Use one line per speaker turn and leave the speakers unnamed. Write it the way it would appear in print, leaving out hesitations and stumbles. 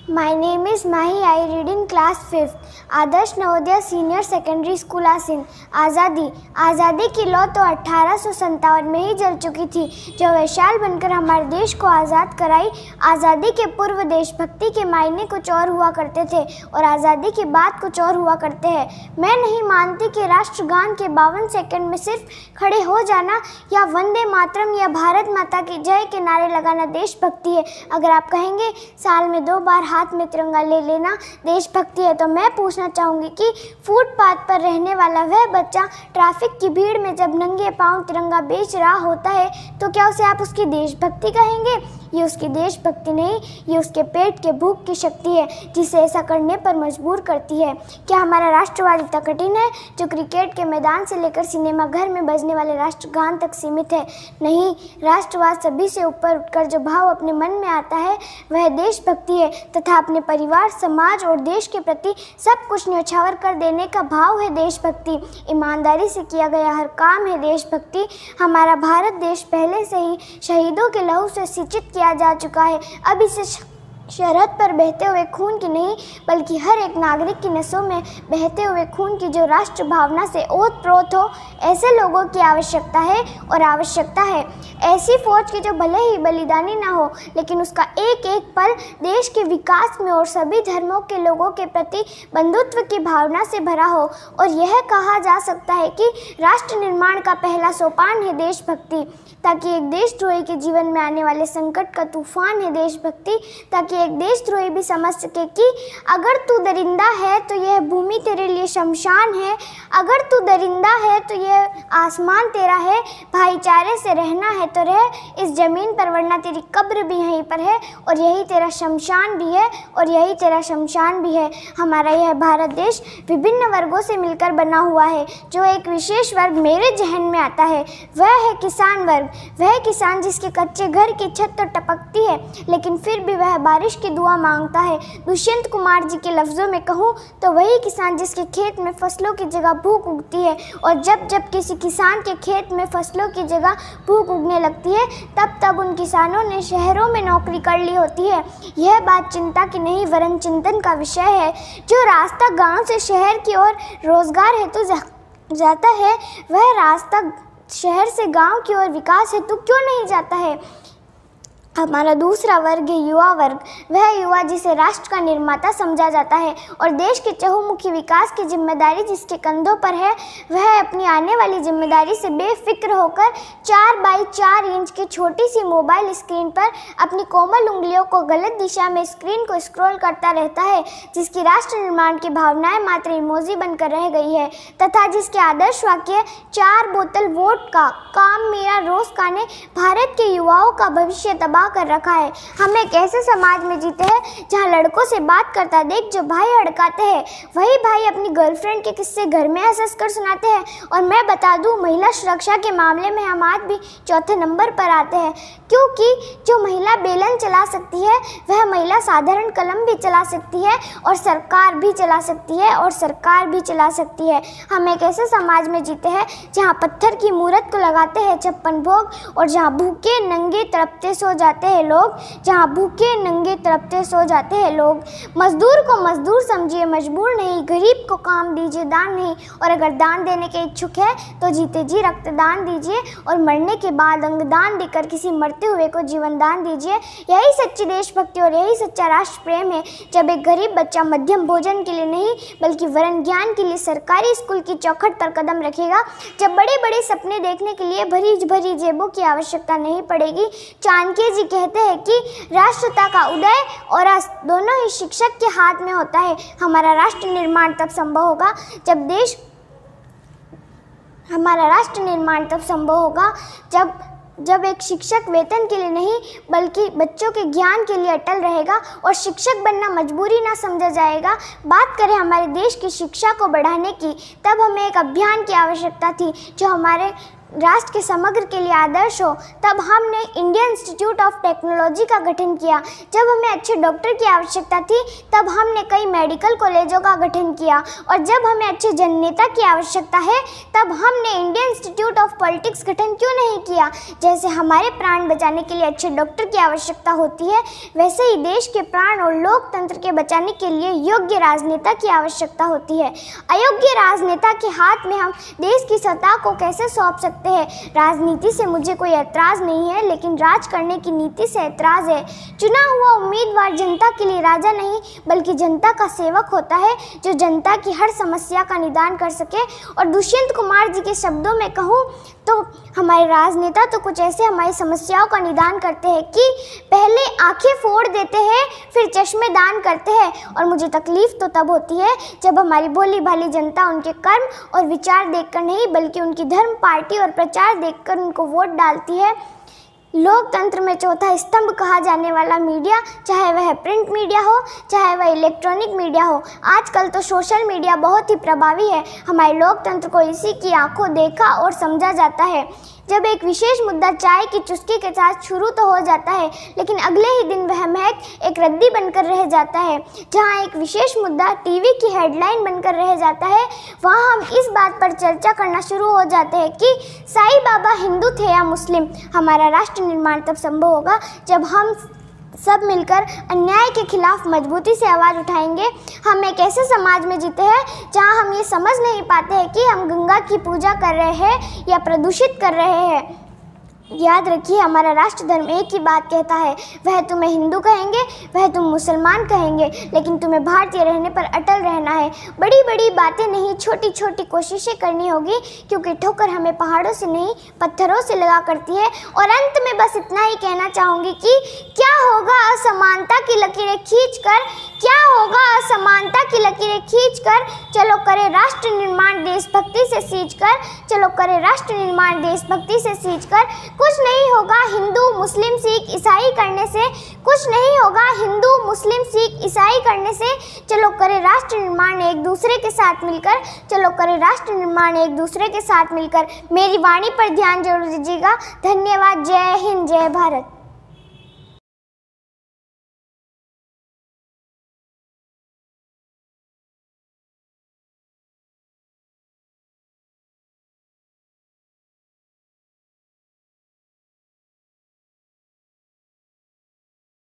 My name is Mahi. I read in class 5th. Adarsh Navodaya senior secondary school आसिन। आज़ादी की लौ तो 1857 में ही जल चुकी थी, जो वैशाल बनकर हमारे देश को आज़ाद कराई। आज़ादी के पूर्व देशभक्ति के मायने कुछ और हुआ करते थे और आज़ादी के बाद कुछ और हुआ करते हैं। मैं नहीं मानती कि राष्ट्रगान के 52 सेकंड में सिर्फ खड़े हो जाना या वंदे मातरम या भारत माता की जय के नारे लगाना देशभक्ति है। अगर आप कहेंगे साल में 2 बार हाथ में तिरंगा ले लेना देशभक्ति है, तो मैं पूछना चाहूँगी कि फुटपाथ पर रहने वाला वह बच्चा ट्रैफिक की भीड़ में जब नंगे पांव तिरंगा बेच रहा होता है, तो क्या उसे आप उसकी देशभक्ति कहेंगे? ये उसकी देशभक्ति नहीं, ये उसके पेट के भूख की शक्ति है जिसे ऐसा करने पर मजबूर करती है। क्या हमारा राष्ट्रवाद इतना कठिन है जो क्रिकेट के मैदान से लेकर सिनेमा घर में बजने वाले राष्ट्रगान तक सीमित है? नहीं, राष्ट्रवाद सभी से ऊपर उठकर जो भाव अपने मन में आता है वह देशभक्ति है, तथा अपने परिवार, समाज और देश के प्रति सब कुछ न्यौछावर कर देने का भाव है देशभक्ति। ईमानदारी से किया गया हर काम है देशभक्ति। हमारा भारत देश पहले से ही शहीदों के लहू से सिंचित किया जा चुका है। अब इसे सरहद पर बहते हुए खून की नहीं, बल्कि हर एक नागरिक की नसों में बहते हुए खून की जो राष्ट्र भावना से ओत-प्रोत हो, ऐसे लोगों की आवश्यकता है और आवश्यकता है। ऐसी फौज की जो भले ही बलिदानी ना हो, लेकिन उसका एक एक पल देश के विकास में और सभी धर्मों के लोगों के प्रति बंधुत्व की भावना से भरा हो। और यह कहा जा सकता है कि राष्ट्र निर्माण का पहला सोपान है देशभक्ति, ताकि एक देशद्रोही के जीवन में आने वाले संकट का तूफान है देशभक्ति, ताकि एक देशद्रोही भी समझ सके कि अगर तू दरिंदा है तो यह भूमि तेरे लिए शमशान है, अगर तू दरिंदा है तो यह आसमान तेरा है। भाईचारे से रहना है तो रह इस जमीन पर, वरना तेरी कब्र भी यहीं पर है और यही तेरा शमशान भी है और यही तेरा शमशान भी है। हमारा यह भारत देश विभिन्न वर्गों से मिलकर बना हुआ है। जो एक विशेष वर्ग मेरे जहन में आता है वह है किसान वर्ग। वह किसान जिसके कच्चे घर की छत तो टपकती है, लेकिन फिर भी वह बारिश की दुआ मांगता है। दुष्यंत कुमार जी के लफ्ज़ों में कहूँ तो वही किसान जिसके खेत में फसलों की जगह भूख उगती है, और जब जब किसी किसान के खेत में फसलों की जगह भूख उगने लगती है, तब तब उन किसानों ने शहरों में नौकरी कर ली होती है। यह बात चिंता की नहीं वरन चिंतन का विषय है। जो रास्ता गांव से शहर की ओर रोजगार हेतु जाता है, वह रास्ता शहर से गांव की ओर विकास हेतु क्यों नहीं जाता है? हमारा दूसरा वर्ग है युवा वर्ग। वह युवा जिसे राष्ट्र का निर्माता समझा जाता है और देश के चहुमुखी विकास की जिम्मेदारी जिसके कंधों पर है, वह अपनी आने वाली जिम्मेदारी से बेफिक्र होकर 4 बाई 4 इंच की छोटी सी मोबाइल स्क्रीन पर अपनी कोमल उंगलियों को गलत दिशा में स्क्रीन को स्क्रॉल करता रहता है, जिसकी राष्ट्र निर्माण की भावनाएं मात्र इमोजी बनकर रह गई है, तथा जिसके आदर्श वाक्य 4 बोतल वोडका काम मेरा रोज का ने भारत के युवाओं का भविष्य तबाह कर रखा है। हम एक ऐसे समाज में जीते हैं जहां लड़कों से बात करता देख जो भाई हड़काते हैं, वही भाई अपनी गर्लफ्रेंड के किस्से घर में हंस कर सुनाते हैं। और मैं बता दूं, महिला सुरक्षा के मामले में हम आज भी चौथे नंबर पर आते हैं, क्योंकि जो महिला बेलन चला सकती है वह महिला साधारण कलम भी चला सकती है और सरकार भी चला सकती है और सरकार भी चला सकती है। हम एक ऐसे समाज में जीते हैं जहाँ पत्थर की मूरत को लगाते हैं 56 भोग, और जहाँ भूखे नंगे तड़पते सो जाते हैं लोग, जहाँ भूखे नंगे तड़पते सो जाते हैं लोग। मजदूर को मजदूर समझिए, मजबूर नहीं। गरीब को काम दीजिए, दान नहीं। और अगर दान देने के इच्छुक है तो जीते जी रक्तदान दीजिए और मरने के बाद अंगदान देकर किसी मरते हुए को जीवन दान दीजिए। यही सच्ची देशभक्ति और यही सच्चा राष्ट्र प्रेम है। जब एक गरीब बच्चा मध्यम भोजन के लिए नहीं बल्कि वरण ज्ञान के लिए सरकारी स्कूल की चौखट पर कदम रखेगा, जब बड़े बड़े सपने देखने के लिए भरी भरी जेबों की आवश्यकता नहीं पड़ेगी। चाणक्य जी कहते हैं कि राष्ट्रता का उदय और अस्त दोनों ही शिक्षक के हाथ में होता है। हमारा राष्ट्र निर्माण तब संभव होगा जब एक शिक्षक वेतन के लिए नहीं बल्कि बच्चों के ज्ञान के लिए अटल रहेगा और शिक्षक बनना मजबूरी ना समझा जाएगा। बात करें हमारे देश की शिक्षा को बढ़ाने की, तब हमें एक अभियान की आवश्यकता थी जो हमारे राष्ट्र के समग्र के लिए आदर्श हो, तब हमने इंडियन इंस्टीट्यूट ऑफ टेक्नोलॉजी का गठन किया। जब हमें अच्छे डॉक्टर की आवश्यकता थी, तब हमने कई मेडिकल कॉलेजों का गठन किया। और जब हमें अच्छे जननेता की आवश्यकता है, तब हमने इंडियन इंस्टीट्यूट ऑफ पॉलिटिक्स गठन क्यों नहीं किया। जैसे हमारे प्राण बचाने के लिए अच्छे डॉक्टर की आवश्यकता होती है, वैसे ही देश के प्राण और लोकतंत्र के बचाने के लिए योग्य राजनेता की आवश्यकता होती है। अयोग्य राजनेता के हाथ में हम देश की सत्ता को कैसे सौंप सकते हैं। राजनीति से मुझे कोई ऐतराज़ नहीं है, लेकिन राज करने की नीति से ऐतराज़ है। चुना हुआ उम्मीदवार जनता के लिए राजा नहीं, बल्कि जनता का सेवक होता है, जो जनता की हर समस्या का निदान कर सके। और दुष्यंत कुमार जी के शब्दों में कहूँ तो हमारे राजनेता तो कुछ ऐसे हमारी समस्याओं का निदान करते हैं कि पहले आंखें फोड़ देते हैं, फिर चश्मे दान करते हैं। और मुझे तकलीफ़ तो तब होती है जब हमारी भोली भाली जनता उनके कर्म और विचार देखकर नहीं, बल्कि उनकी धर्म, पार्टी और प्रचार देखकर उनको वोट डालती है। लोकतंत्र में चौथा स्तंभ कहा जाने वाला मीडिया, चाहे वह प्रिंट मीडिया हो, चाहे वह इलेक्ट्रॉनिक मीडिया हो, आजकल तो सोशल मीडिया बहुत ही प्रभावी है। हमारे लोकतंत्र को इसी की आंखों देखा और समझा जाता है। जब एक विशेष मुद्दा चाय की चुस्की के साथ शुरू तो हो जाता है, लेकिन अगले ही दिन वह महक एक रद्दी बनकर रह जाता है। जहां एक विशेष मुद्दा टीवी की हेडलाइन बनकर रह जाता है, वहां हम इस बात पर चर्चा करना शुरू हो जाते हैं कि साईं बाबा हिंदू थे या मुस्लिम। हमारा राष्ट्र निर्माण तब संभव होगा जब हम सब मिलकर अन्याय के खिलाफ मजबूती से आवाज़ उठाएंगे। हम एक ऐसे समाज में जीते हैं जहां हम ये समझ नहीं पाते हैं कि हम गंगा की पूजा कर रहे हैं या प्रदूषित कर रहे हैं। याद रखिए, हमारा राष्ट्र धर्म एक ही बात कहता है, वह तुम्हें हिंदू कहेंगे, वह तुम मुसलमान कहेंगे, लेकिन तुम्हें भारतीय रहने पर अटल रहना है। बड़ी बड़ी बातें नहीं, छोटी छोटी कोशिशें करनी होगी, क्योंकि ठोकर हमें पहाड़ों से नहीं पत्थरों से लगा करती है। और अंत में बस इतना ही कहना चाहूँगी कि क्या होगा असमानता की लकीरें खींचकर, क्या होगा असमानता की लकीरें खींचकर, चलो करे राष्ट्र निर्माण देशभक्ति से सींचकर, चलो करे राष्ट्र निर्माण देशभक्ति से सींचकर। कुछ नहीं होगा हिंदू मुस्लिम सिख ईसाई करने से, कुछ नहीं होगा हिंदू मुस्लिम सिख ईसाई करने से। चलो करे राष्ट्र निर्माण एक दूसरे के साथ मिलकर, चलो करे राष्ट्र निर्माण एक दूसरे के साथ मिलकर। मेरी वाणी पर ध्यान जरूर दीजिएगा। धन्यवाद। जय हिंद, जय भारत।